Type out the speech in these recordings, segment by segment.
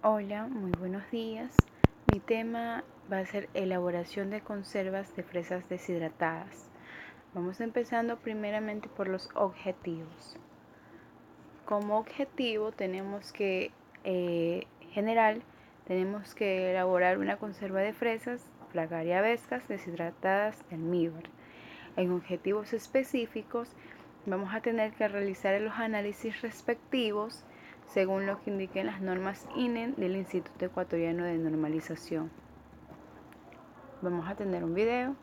Hola, muy buenos días. Mi tema va a ser elaboración de conservas de fresas deshidratadas. Vamos empezando primeramente por los objetivos. Como objetivo general, tenemos que elaborar una conserva de fresas, fragariavescas deshidratadas de almíbar. En objetivos específicos, vamos a tener que realizar los análisis respectivos según lo que indiquen las normas INE del Instituto Ecuatoriano de Normalización. Vamos a tener un video.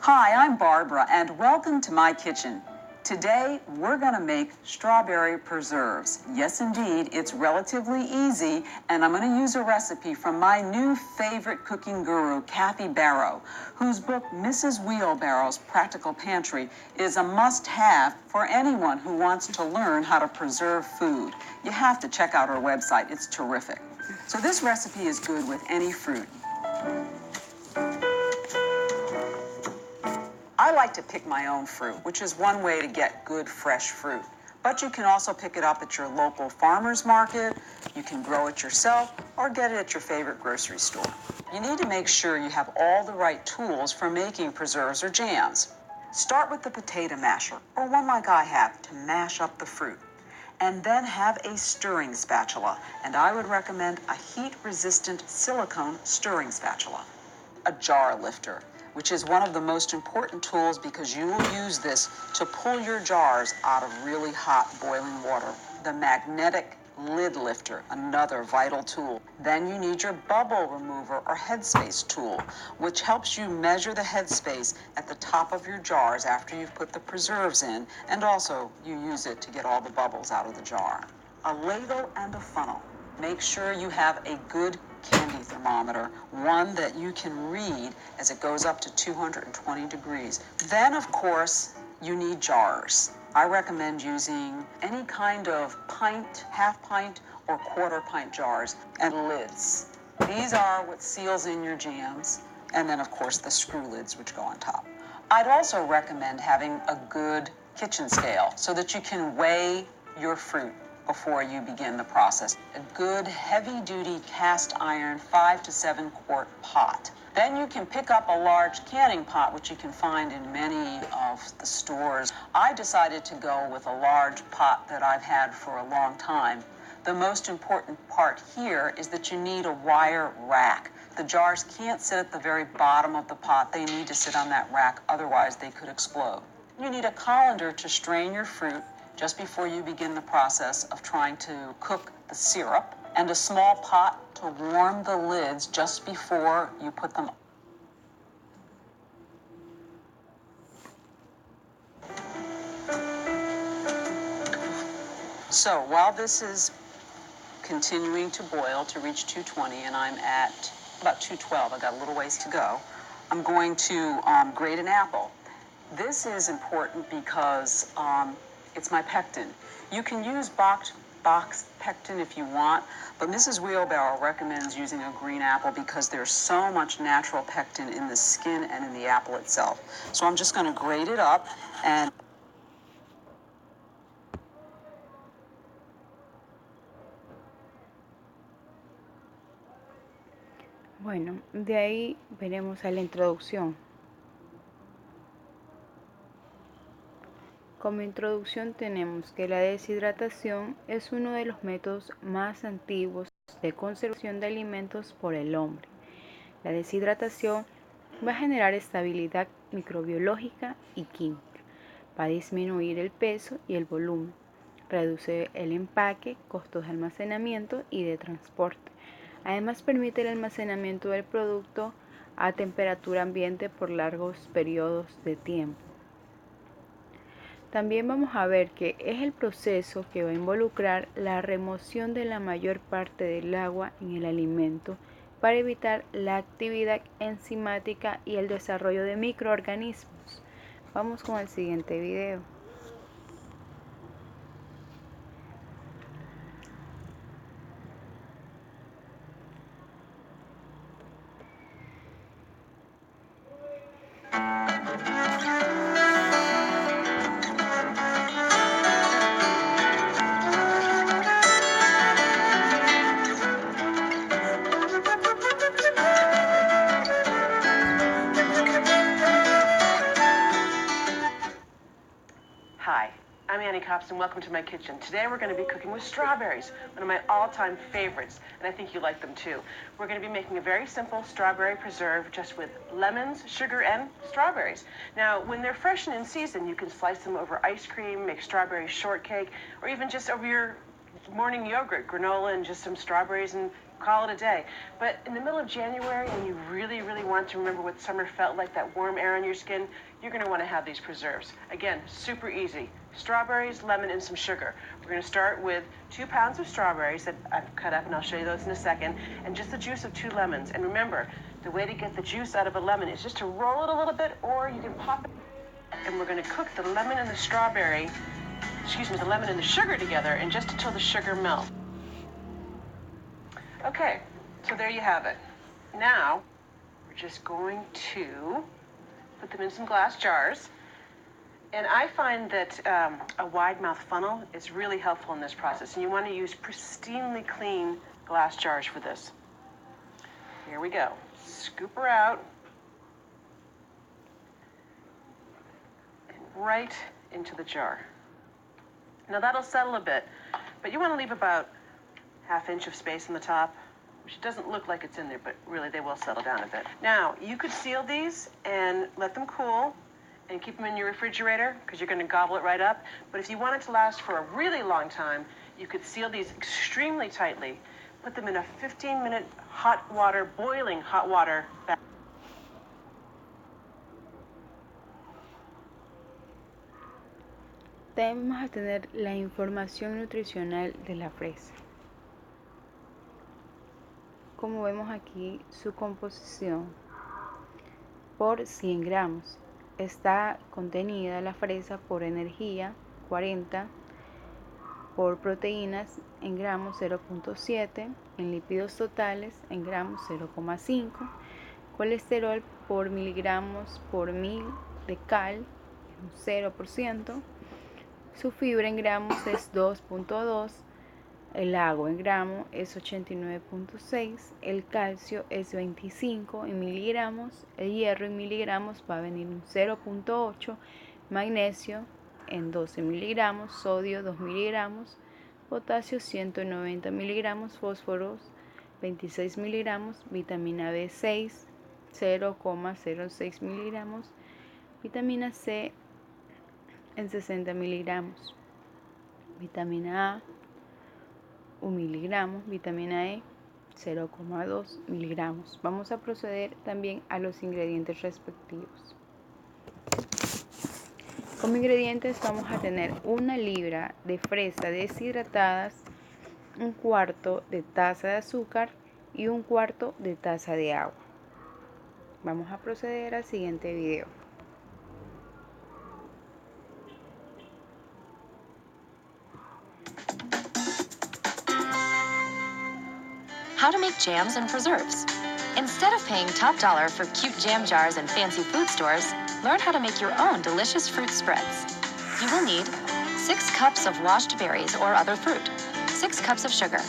Hi, I'm Barbara, and welcome to my kitchen. Today, we're going to make strawberry preserves. Yes, indeed, it's relatively easy, and I'm going to use a recipe from my new favorite cooking guru, Kathy Barrow, whose book, Mrs. Wheelbarrow's Practical Pantry, is a must-have for anyone who wants to learn how to preserve food. You have to check out her website. It's terrific. So this recipe is good with any fruit. I like to pick my own fruit, which is one way to get good fresh fruit. But you can also pick it up at your local farmer's market, you can grow it yourself, or get it at your favorite grocery store. You need to make sure you have all the right tools for making preserves or jams. Start with the potato masher, or one like I have, to mash up the fruit. And then have a stirring spatula, and I would recommend a heat-resistant silicone stirring spatula. A jar lifter, which is one of the most important tools because you will use this to pull your jars out of really hot boiling water. The magnetic lid lifter, another vital tool. Then you need your bubble remover or headspace tool, which helps you measure the headspace at the top of your jars after you've put the preserves in, and also you use it to get all the bubbles out of the jar. A ladle and a funnel. Make sure you have a good candy thermometer, one that you can read as it goes up to 220 degrees. Then, of course, you need jars. I recommend using any kind of pint, half pint, or quarter pint jars, and lids. These are what seals in your jams, and then, of course, the screw lids which go on top. I'd also recommend having a good kitchen scale so that you can weigh your fruit before you begin the process. A good heavy-duty cast iron 5 to 7 quart pot. Then you can pick up a large canning pot, which you can find in many of the stores. I decided to go with a large pot that I've had for a long time. The most important part here is that you need a wire rack. The jars can't sit at the very bottom of the pot. They need to sit on that rack, otherwise they could explode. You need a colander to strain your fruit just before you begin the process of trying to cook the syrup, and a small pot to warm the lids just before you put them. So while this is continuing to boil to reach 220, and I'm at about 212, I got a little ways to go, I'm going to grate an apple. This is important because it's my pectin. You can use box pectin if you want, but Mrs. Wheelbarrow recommends using a green apple because there's so much natural pectin in the skin and in the apple itself. So I'm just going to grate it up and Bueno, de ahí veremos a la introducción. Como introducción tenemos que la deshidratación es uno de los métodos más antiguos de conservación de alimentos por el hombre. La deshidratación va a generar estabilidad microbiológica y química, va a disminuir el peso y el volumen, reduce el empaque, costos de almacenamiento y de transporte. Además permite el almacenamiento del producto a temperatura ambiente por largos periodos de tiempo. También vamos a ver que es el proceso que va a involucrar la remoción de la mayor parte del agua en el alimento para evitar la actividad enzimática y el desarrollo de microorganismos. Vamos con el siguiente video. Hi, I'm Annie Cops and welcome to my kitchen. Today we're going to be cooking with strawberries, one of my all-time favorites, and I think you like them too. We're going to be making a very simple strawberry preserve just with lemons, sugar, and strawberries. Now, when they're fresh and in season, you can slice them over ice cream, make strawberry shortcake, or even just over your morning yogurt, granola, and just some strawberries and call it a day. But in the middle of January, and you really, really want to remember what summer felt like, that warm air on your skin, you're going to want to have these preserves. Again, super easy. Strawberries, lemon, and some sugar. We're going to start with 2 pounds of strawberries that I've cut up, and I'll show you those in a second, and just the juice of 2 lemons. And remember, the way to get the juice out of a lemon is just to roll it a little bit, or you can pop it. And we're going to cook the lemon and the the lemon and the sugar together, and just until the sugar melts. Okay, so there you have it. Now, we're just going to put them in some glass jars. And I find that a wide mouth funnel is really helpful in this process. And you want to use pristinely clean glass jars for this. Here we go. Scoop her out. And right into the jar. Now that'll settle a bit, but you want to leave about 1/2 inch of space on the top, which doesn't look like it's in there, but really they will settle down a bit. Now, you could seal these and let them cool and keep them in your refrigerator because you're going to gobble it right up. But if you want it to last for a really long time, you could seal these extremely tightly, put them in a 15-minute hot water, boiling hot water bath. También vamos a tener la información nutricional de la fresa. Como vemos aquí, su composición por 100 gramos. Está contenida la fresa por energía 40, por proteínas en gramos 0.7, en lípidos totales en gramos 0.5, colesterol por miligramos por mil de cal 0%, su fibra en gramos es 2.2, el agua en gramo es 89.6, el calcio es 25 en miligramos, el hierro en miligramos va a venir un 0.8, magnesio en 12 miligramos, sodio 2 miligramos, potasio 190 miligramos, fósforos 26 miligramos, vitamina B6 0,06 miligramos, vitamina C en 60 miligramos, vitamina A 1 miligramo, vitamina E 0,2 miligramos. Vamos a proceder también a los ingredientes respectivos. Como ingredientes vamos a tener 1 libra de fresa deshidratadas, 1/4 de taza de azúcar y 1/4 de taza de agua. Vamos a proceder al siguiente video. How to make jams and preserves. Instead of paying top dollar for cute jam jars and fancy food stores, learn how to make your own delicious fruit spreads. You will need 6 cups of washed berries or other fruit, 6 cups of sugar,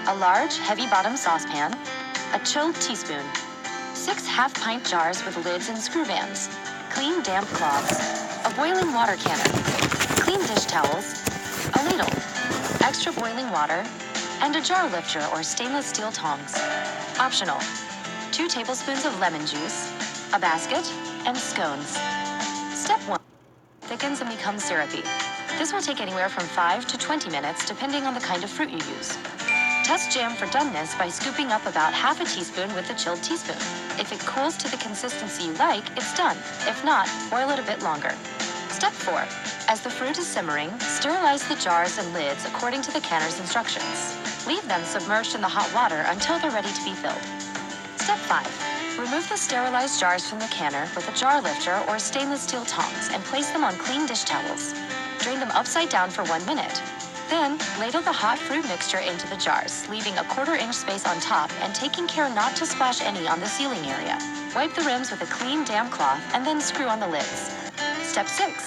a large heavy-bottom saucepan, a chilled teaspoon, 6 half-pint jars with lids and screw bands, clean damp cloths, a boiling water cannon, clean dish towels, a ladle, extra boiling water, and a jar lifter or stainless steel tongs. Optional: 2 tablespoons of lemon juice, a basket, and scones. Step 1. Thickens and becomes syrupy. This will take anywhere from 5 to 20 minutes depending on the kind of fruit you use. Test jam for doneness by scooping up about 1/2 teaspoon with a chilled teaspoon. If it cools to the consistency you like, it's done. If not, boil it a bit longer. Step 4. As the fruit is simmering, sterilize the jars and lids according to the canner's instructions. Leave them submerged in the hot water until they're ready to be filled. Step 5. Remove the sterilized jars from the canner with a jar lifter or stainless steel tongs and place them on clean dish towels. Drain them upside down for 1 minute. Then, ladle the hot fruit mixture into the jars, leaving a 1/4 inch space on top and taking care not to splash any on the sealing area. Wipe the rims with a clean damp cloth and then screw on the lids. Step 6.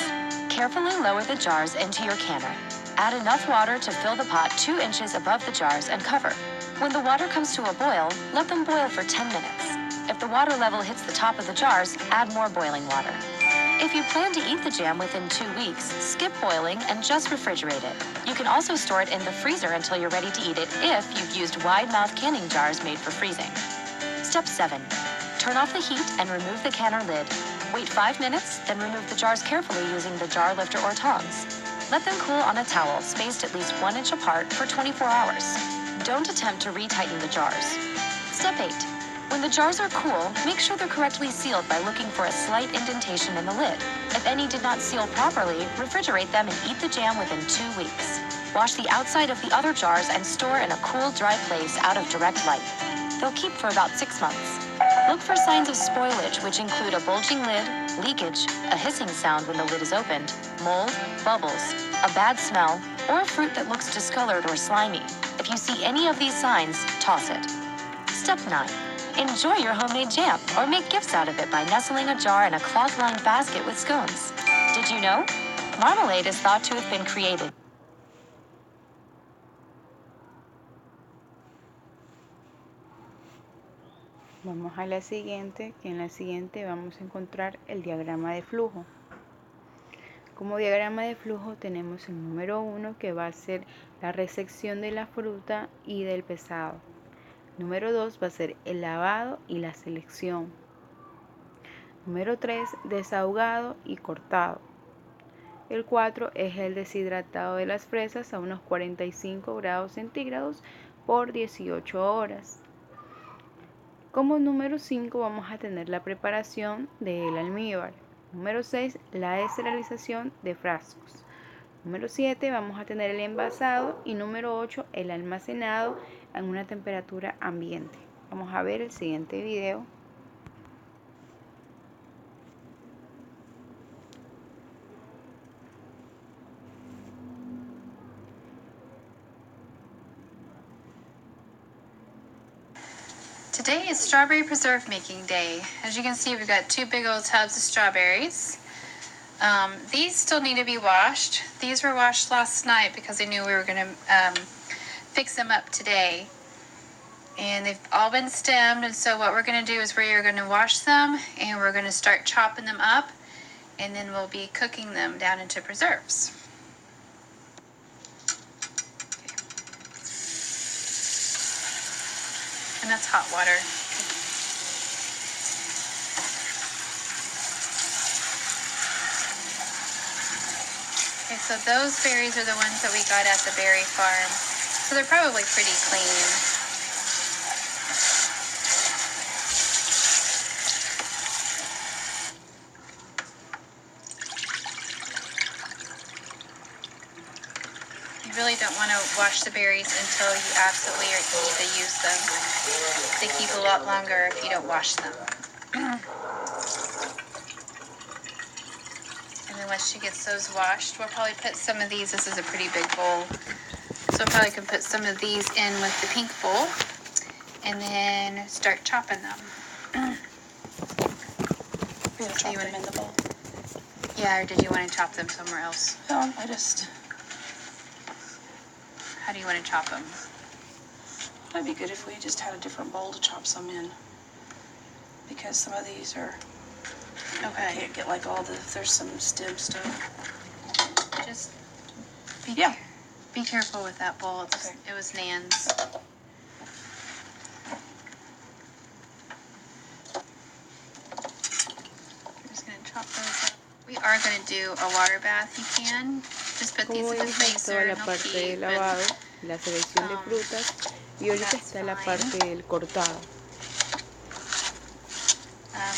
Carefully lower the jars into your canner. Add enough water to fill the pot 2 inches above the jars and cover. When the water comes to a boil, let them boil for 10 minutes. If the water level hits the top of the jars, add more boiling water. If you plan to eat the jam within 2 weeks, skip boiling and just refrigerate it. You can also store it in the freezer until you're ready to eat it if you've used wide-mouth canning jars made for freezing. Step 7. Turn off the heat and remove the canner lid. Wait 5 minutes, then remove the jars carefully using the jar lifter or tongs. Let them cool on a towel spaced at least 1 inch apart for 24 hours. Don't attempt to retighten the jars. Step 8. When the jars are cool, make sure they're correctly sealed by looking for a slight indentation in the lid. If any did not seal properly, refrigerate them and eat the jam within 2 weeks. Wash the outside of the other jars and store in a cool, dry place out of direct light. They'll keep for about 6 months. Look for signs of spoilage, which include a bulging lid, leakage, a hissing sound when the lid is opened, mold, bubbles, a bad smell, or a fruit that looks discolored or slimy. If you see any of these signs, toss it. Step 9. Enjoy your homemade jam, or make gifts out of it by nestling a jar in a cloth-lined basket with scones. Did you know? Marmalade is thought to have been created. Vamos a la siguiente, que en la siguiente vamos a encontrar el diagrama de flujo. Como diagrama de flujo tenemos el número 1, que va a ser la resección de la fruta y del pesado. Número 2 va a ser el lavado y la selección. Número 3, desahogado y cortado. El 4 es el deshidratado de las fresas a unos 45 grados centígrados por 18 horas. Como número 5 vamos a tener la preparación del almíbar. Número 6, la esterilización de frascos. Número 7 vamos a tener el envasado y número 8 el almacenado en una temperatura ambiente. Vamos a ver el siguiente video. Today is strawberry preserve making day. As you can see, we've got 2 big old tubs of strawberries. These still need to be washed. These were washed last night because I knew we were going to fix them up today. And they've all been stemmed, and so what we're going to do is we're going to wash them and we're going to start chopping them up, and then we'll be cooking them down into preserves. And that's hot water. Okay, so those berries are the ones that we got at the berry farm. So they're probably pretty clean. You really don't want to wash the berries until you absolutely need to use them. They keep a lot longer if you don't wash them. And then once she gets those washed, we'll probably put some of these. This is a pretty big bowl. So we'll probably can put some of these in with the pink bowl and then start chopping them. You're gonna chop them in the bowl. Yeah, or did you want to chop them somewhere else? No, How do you want to chop them? it'd be good if we just had a different bowl to chop some in. Because some of these are, Okay. can't get like all the, there's some stem stuff. Just be, Yeah. be careful with that bowl. Okay. It was Nan's. I'm just going to chop those up. We are going to do a water bath. You can just put these Como in the vimos, freezer toda la and they'll parte keep. del lavado, la selección de frutas, y ahorita that's está la fine. parte del cortado.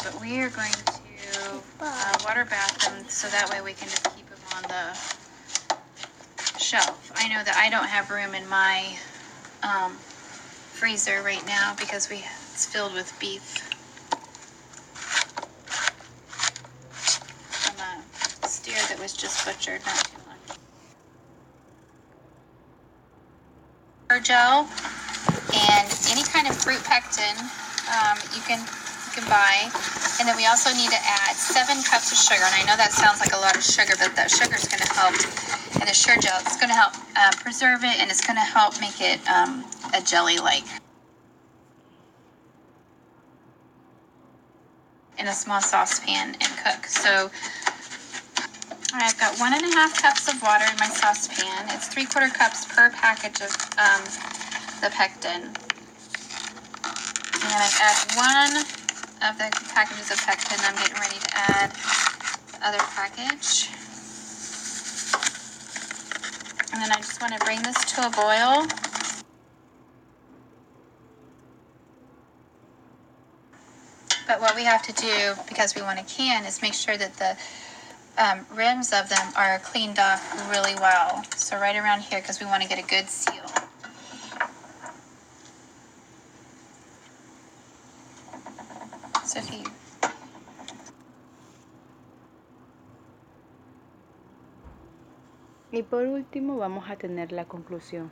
But we are going to water bath them so that way we can just keep them on the shelf. I know that I don't have room in my freezer right now because it's filled with beef from a steer that was just butchered not too long ago. Gel and any kind of fruit pectin you can buy. And then we also need to add 7 cups of sugar. And I know that sounds like a lot of sugar, but that sugar is going to help. And the sugar gel is going to help preserve it, and it's going to help make it a jelly-like. In a small saucepan and cook. So I've got 1.5 cups of water in my saucepan. It's 3/4 cups per package of the pectin. And I've added one of the packages of pectin. I'm getting ready to add the other package. And then I just want to bring this to a boil. But what we have to do, because we want to can, is make sure that the rims of them are cleaned off really well. So right around here, because we want to get a good seal. So if you Y por último vamos a tener la conclusión.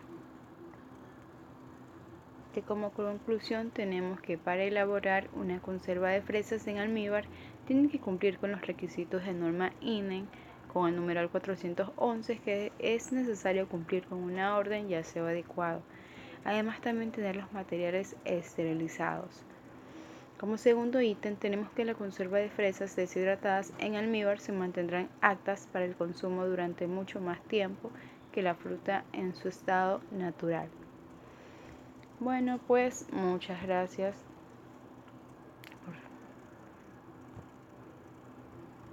Que como conclusión tenemos que para elaborar una conserva de fresas en almíbar tienen que cumplir con los requisitos de norma INEN con el numeral 411 que es necesario cumplir con una orden y aseo adecuado. Además también tener los materiales esterilizados. Como segundo ítem tenemos que la conserva de fresas deshidratadas en almíbar se mantendrán aptas para el consumo durante mucho más tiempo que la fruta en su estado natural. Bueno, pues muchas gracias.